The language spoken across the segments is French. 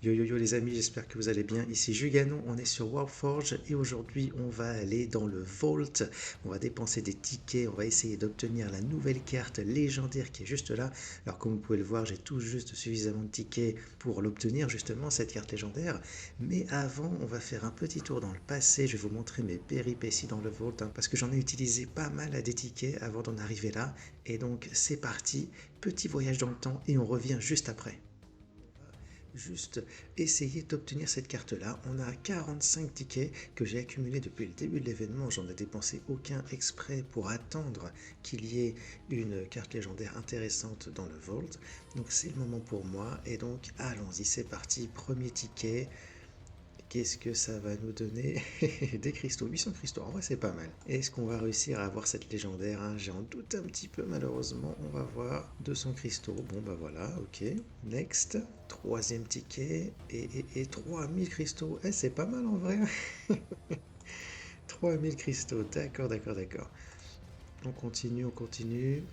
Yo yo yo les amis, j'espère que vous allez bien. Ici Juganon, on est sur Warforge et aujourd'hui on va aller dans le Vault. On va dépenser des tickets, on va essayer d'obtenir la nouvelle carte légendaire qui est juste là. Alors comme vous pouvez le voir, j'ai tout juste suffisamment de tickets pour l'obtenir justement, cette carte légendaire. Mais avant, on va faire un petit tour dans le passé. Je vais vous montrer mes péripéties dans le Vault parce que j'en ai utilisé pas mal à des tickets avant d'en arriver là. Et donc c'est parti, petit voyage dans le temps et on revient juste après. Juste essayer d'obtenir cette carte-là. On a 45 tickets que j'ai accumulés depuis le début de l'événement. J'en ai dépensé aucun exprès pour attendre qu'il y ait une carte légendaire intéressante dans le Vault. Donc c'est le moment pour moi. Et donc allons-y, c'est parti. Premier ticket. Qu'est-ce que ça va nous donner? Des cristaux, 800 cristaux, en vrai c'est pas mal. Est-ce qu'on va réussir à avoir cette légendaire, hein? J'en doute un petit peu malheureusement, on va voir. 200 cristaux, bon bah voilà, ok. Next, troisième ticket, et 3000 cristaux. Eh c'est pas mal en vrai. 3000 cristaux, d'accord, d'accord, d'accord. On continue, on continue.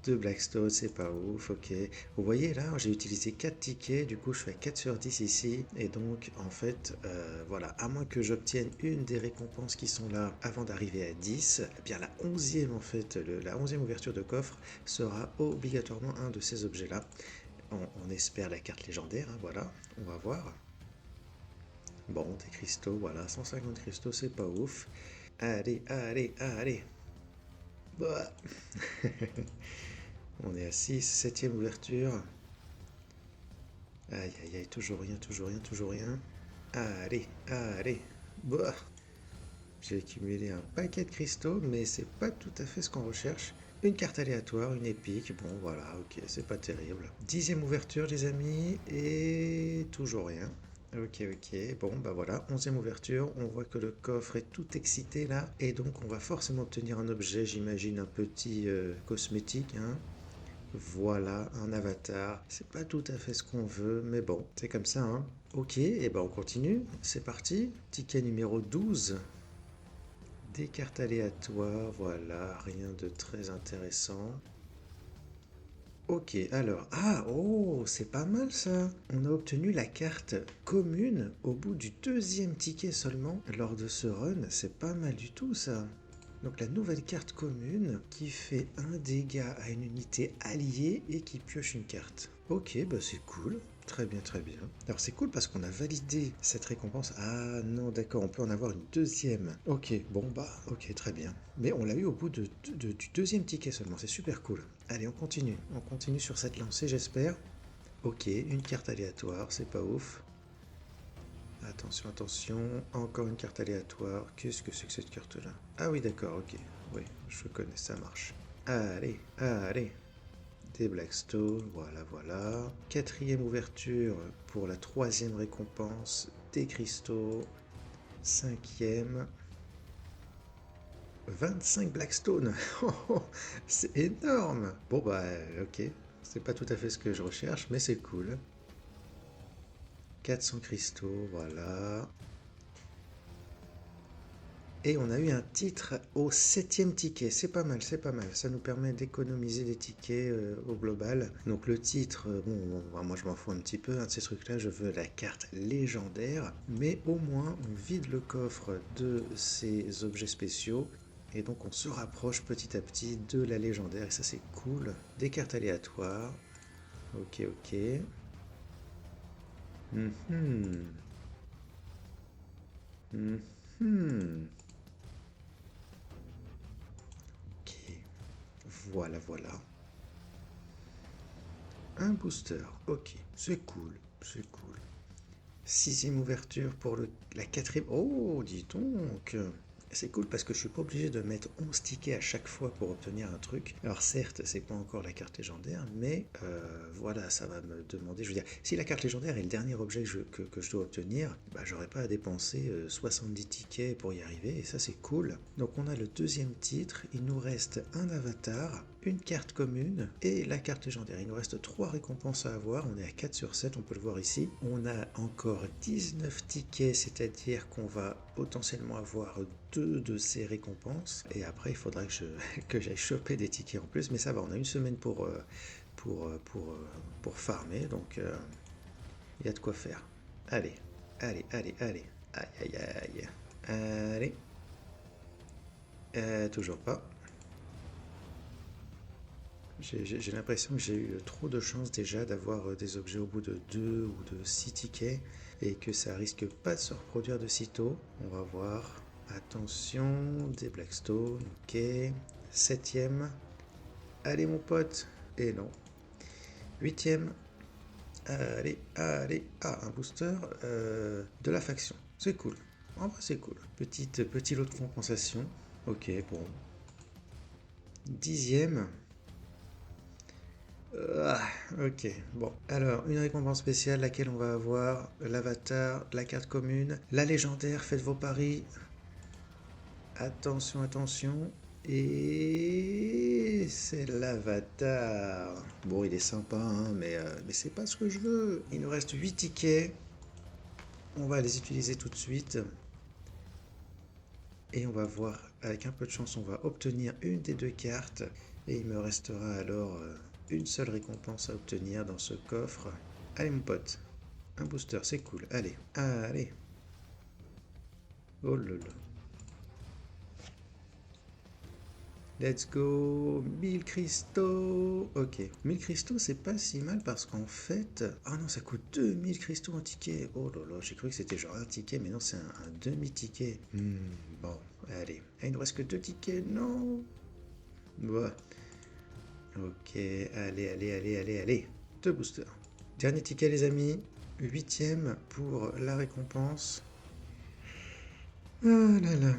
Deux Blackstone, c'est pas ouf, ok. Vous voyez là, j'ai utilisé 4 tickets, du coup je fais 4 sur 10 ici. Et donc en fait, voilà, à moins que j'obtienne une des récompenses qui sont là avant d'arriver à 10, eh bien la 11e en fait, la 11e ouverture de coffre sera obligatoirement un de ces objets-là. On espère la carte légendaire, hein, voilà, on va voir. Bon, des cristaux, voilà, 150 cristaux, c'est pas ouf. Allez, allez, allez. Bah. On est à 6, 7e ouverture. Aïe aïe aïe, toujours rien, toujours rien, toujours rien. Allez, allez. Bah. J'ai accumulé un paquet de cristaux, mais c'est pas tout à fait ce qu'on recherche. Une carte aléatoire, une épique, bon voilà, ok, c'est pas terrible. 10e ouverture les amis, et toujours rien. Ok, ok, bon bah voilà, 11e ouverture, on voit que le coffre est tout excité là, et donc on va forcément obtenir un objet, j'imagine un petit cosmétique, hein. Voilà, un avatar. C'est pas tout à fait ce qu'on veut, mais bon, c'est comme ça, hein. Ok, et ben on continue. C'est parti. Ticket numéro 12. Des cartes aléatoires, voilà, rien de très intéressant. Ok, alors, ah, oh, c'est pas mal ça. On a obtenu la carte commune au bout du deuxième ticket seulement lors de ce run. C'est pas mal du tout ça. Donc la nouvelle carte commune qui fait un dégât à une unité alliée et qui pioche une carte. Ok, bah c'est cool. Très bien, très bien. Alors c'est cool parce qu'on a validé cette récompense. Ah non, d'accord, on peut en avoir une deuxième. Ok, bon bah, ok, très bien. Mais on l'a eu au bout du deuxième ticket seulement, c'est super cool. Allez, on continue. On continue sur cette lancée, j'espère. Ok, une carte aléatoire, c'est pas ouf. Attention, attention, encore une carte aléatoire. Qu'est-ce que c'est que cette carte-là? Ah oui, d'accord, ok. Oui, je connais, ça marche. Allez, allez. Des Blackstone, voilà, voilà. Quatrième ouverture pour la troisième récompense. Des cristaux. Cinquième. 25 Blackstone. C'est énorme. Bon bah, ok. C'est pas tout à fait ce que je recherche, mais c'est cool. 400 cristaux, voilà. Et on a eu un titre au septième ticket. C'est pas mal, c'est pas mal. Ça nous permet d'économiser des tickets au global. Donc le titre, bon, moi je m'en fous un petit peu hein, de ces trucs-là. Je veux la carte légendaire. Mais au moins, on vide le coffre de ces objets spéciaux. Et donc on se rapproche petit à petit de la légendaire. Et ça c'est cool. Des cartes aléatoires. Ok, ok. Mhm. Mhm. Ok. Voilà, voilà. Un booster, ok, c'est cool, c'est cool. Sixième ouverture pour la quatrième. Oh, dis donc! C'est cool parce que je suis pas obligé de mettre 11 tickets à chaque fois pour obtenir un truc. Alors certes, c'est pas encore la carte légendaire, mais voilà, ça va me demander. Je veux dire, si la carte légendaire est le dernier objet que je dois obtenir, bah, j'aurais pas à dépenser 70 tickets pour y arriver, et ça c'est cool. Donc on a le deuxième titre, il nous reste un avatar, une carte commune et la carte légendaire. Il nous reste 3 récompenses à avoir, on est à 4 sur 7, on peut le voir ici. On a encore 19 tickets, c'est-à-dire qu'on va potentiellement avoir 2 de ces récompenses. Et après, il faudra que j'aille choper des tickets en plus, mais ça va, on a une semaine pour farmer, donc Il y a de quoi faire. Allez, allez, allez, allez. Aïe, aïe, aïe. Allez. Toujours pas. J'ai l'impression que j'ai eu trop de chance déjà d'avoir des objets au bout de 2 ou de 6 tickets et que ça risque pas de se reproduire de sitôt. On va voir. Attention, des Blackstone, ok. Septième. Allez mon pote. Et non. Huitième. Allez, allez. Ah, un booster de la faction. C'est cool. En vrai, c'est cool. Petit lot de compensation. Ok, bon. Dixième. Ok, bon. Alors, une récompense spéciale, laquelle on va avoir l'avatar, la carte commune, la légendaire, faites vos paris. Attention, attention. Et c'est l'avatar. Bon, il est sympa, hein, mais c'est pas ce que je veux. Il nous reste 8 tickets. On va les utiliser tout de suite. Et on va voir, avec un peu de chance, on va obtenir une des deux cartes. Et il me restera alors une seule récompense à obtenir dans ce coffre. Allez mon pote, un booster, c'est cool. Allez, allez. Oh là là. Let's go, 1000 cristaux. Ok, 1000 cristaux, c'est pas si mal parce qu'en fait... Ah non, ça coûte 2000 cristaux en ticket. Oh là là, j'ai cru que c'était genre un ticket, mais non, c'est un demi-ticket. Bon, allez. Ah, il ne reste que 2 tickets, non. Bah. Ok, allez, allez, allez, allez, allez. 2 boosters. Dernier ticket, les amis. Huitième pour la récompense. Ah là là.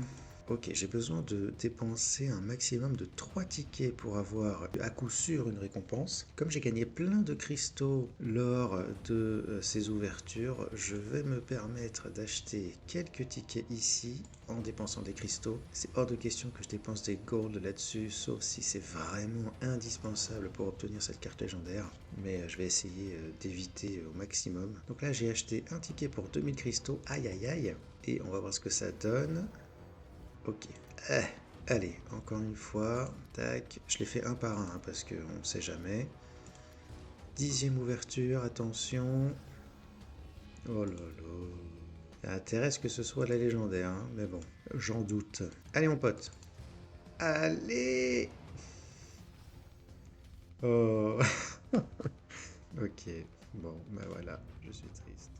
Ok, j'ai besoin de dépenser un maximum de 3 tickets pour avoir à coup sûr une récompense. Comme j'ai gagné plein de cristaux lors de ces ouvertures, je vais me permettre d'acheter quelques tickets ici en dépensant des cristaux. C'est hors de question que je dépense des gold là-dessus, sauf si c'est vraiment indispensable pour obtenir cette carte légendaire. Mais je vais essayer d'éviter au maximum. Donc là, j'ai acheté un ticket pour 2000 cristaux. Aïe aïe aïe. Et on va voir ce que ça donne. Ok. Allez, encore une fois. Tac. Je l'ai fait un par un parce qu'on ne sait jamais. Dixième ouverture, attention. Oh là là. Il y a intérêt à ce que ce soit la légendaire, hein, mais bon, j'en doute. Allez mon pote. Allez. Oh. Ok. Bon, bah voilà, je suis triste.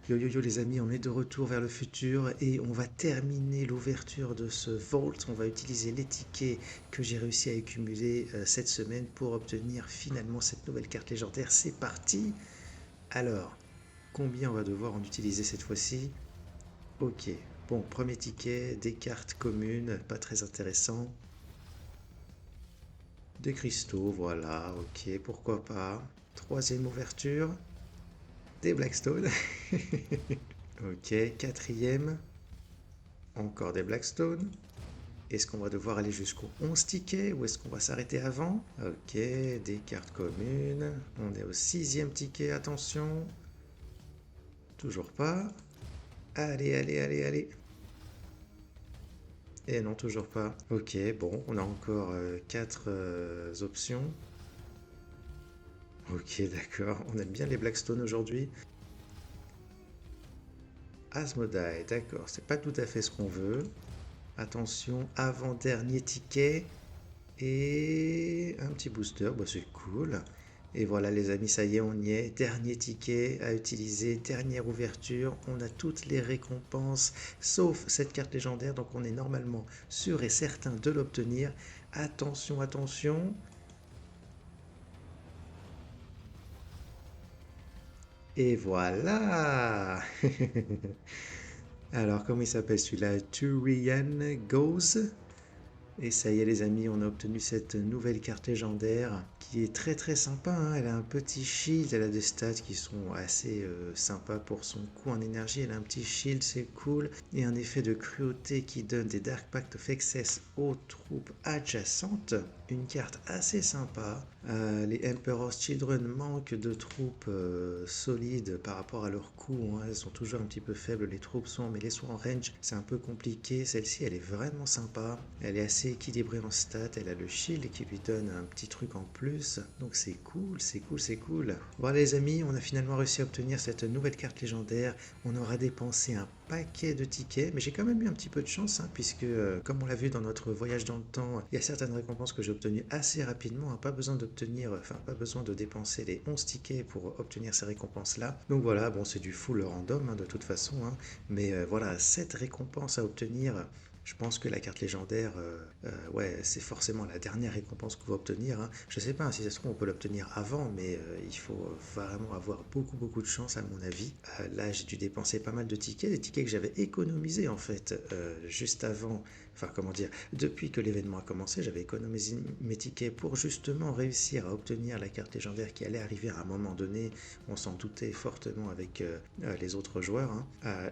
Yo yo yo les amis, on est de retour vers le futur et on va terminer l'ouverture de ce vault. On va utiliser les tickets que j'ai réussi à accumuler cette semaine pour obtenir finalement cette nouvelle carte légendaire. C'est parti. Alors, combien on va devoir en utiliser cette fois-ci? Ok, bon, premier ticket, des cartes communes, pas très intéressant. Des cristaux, voilà, ok, pourquoi pas. Troisième ouverture, des Blackstone. Ok, quatrième, encore des Blackstone. Est-ce qu'on va devoir aller jusqu'au 11 tickets ou est-ce qu'on va s'arrêter avant? Ok, des cartes communes. On est au sixième ticket, attention. Toujours pas. Allez, allez, allez, allez. Et non, toujours pas. Ok, bon, on a encore 4 options. Ok, d'accord. On aime bien les Blackstone aujourd'hui. Asmodai, d'accord. C'est pas tout à fait ce qu'on veut. Attention, avant-dernier ticket. Et un petit booster, bah c'est cool. Et voilà les amis, ça y est, on y est. Dernier ticket à utiliser, dernière ouverture. On a toutes les récompenses, sauf cette carte légendaire. Donc on est normalement sûr et certain de l'obtenir. Attention, attention. Et voilà. Alors, comment il s'appelle celui-là? Turian Goes. Et ça y est les amis, on a obtenu cette nouvelle carte légendaire qui est très très sympa, hein. Elle a un petit shield, elle a des stats qui sont assez sympas pour son coût en énergie. Elle a un petit shield, c'est cool. Et un effet de cruauté qui donne des Dark Pact of Excess aux troupes adjacentes. Une carte assez sympa. Les Emperor's Children manquent de troupes solides par rapport à leur coût, hein. Elles sont toujours un petit peu faibles, les troupes sont, mais les soins en range, c'est un peu compliqué. Celle-ci, elle est vraiment sympa. Elle est assez équilibrée en stats. Elle a le shield qui lui donne un petit truc en plus. plus. Donc c'est cool, c'est cool, c'est cool. Voilà les amis, on a finalement réussi à obtenir cette nouvelle carte légendaire. On aura dépensé un paquet de tickets, mais j'ai quand même eu un petit peu de chance, hein, puisque comme on l'a vu dans notre voyage dans le temps, il y a certaines récompenses que j'ai obtenues assez rapidement, hein, pas besoin d'obtenir, enfin pas besoin de dépenser les 11 tickets pour obtenir ces récompenses-là. Donc voilà, bon c'est du full random hein, de toute façon, hein, mais voilà, cette récompense à obtenir, je pense que la carte légendaire, ouais, c'est forcément la dernière récompense qu'on va obtenir, hein. Je sais pas hein, si ça se trouve, on peut l'obtenir avant, mais il faut vraiment avoir beaucoup, beaucoup de chance, à mon avis. Là, j'ai dû dépenser pas mal de tickets, des tickets que j'avais économisés, en fait, juste avant. Enfin, comment dire, depuis que l'événement a commencé, j'avais économisé mes tickets pour justement réussir à obtenir la carte légendaire qui allait arriver à un moment donné. On s'en doutait fortement avec les autres joueurs, hein.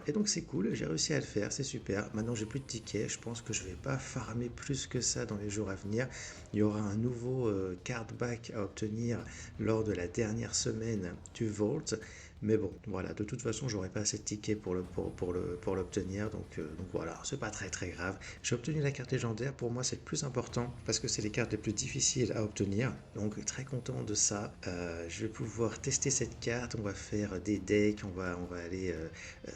Et donc, c'est cool, j'ai réussi à le faire, c'est super. Maintenant, j'ai plus de tickets. Je pense que je vais pas farmer plus que ça dans les jours à venir. Il y aura un nouveau card back à obtenir lors de la dernière semaine du Vault. Mais bon, voilà, de toute façon, j'aurai pas assez de tickets pour l'obtenir. Donc voilà, c'est pas très très grave. J'ai obtenu la carte légendaire. Pour moi, c'est le plus important parce que c'est les cartes les plus difficiles à obtenir. Donc très content de ça. Je vais pouvoir tester cette carte. On va faire des decks. On va aller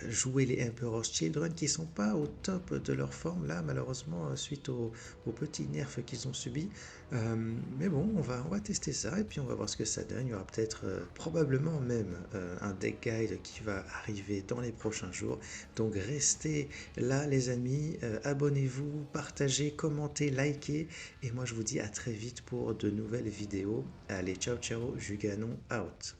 jouer les Emperor's Children qui sont pas au top de leur forme là, malheureusement, suite aux petits nerfs qu'ils ont subis. Mais bon, on va tester ça et puis on va voir ce que ça donne. Il y aura peut-être, probablement même, un deck guide qui va arriver dans les prochains jours. Donc restez là, les amis. Abonnez-vous, partagez, commentez, likez. Et moi, je vous dis à très vite pour de nouvelles vidéos. Allez, ciao, ciao, Juganon out.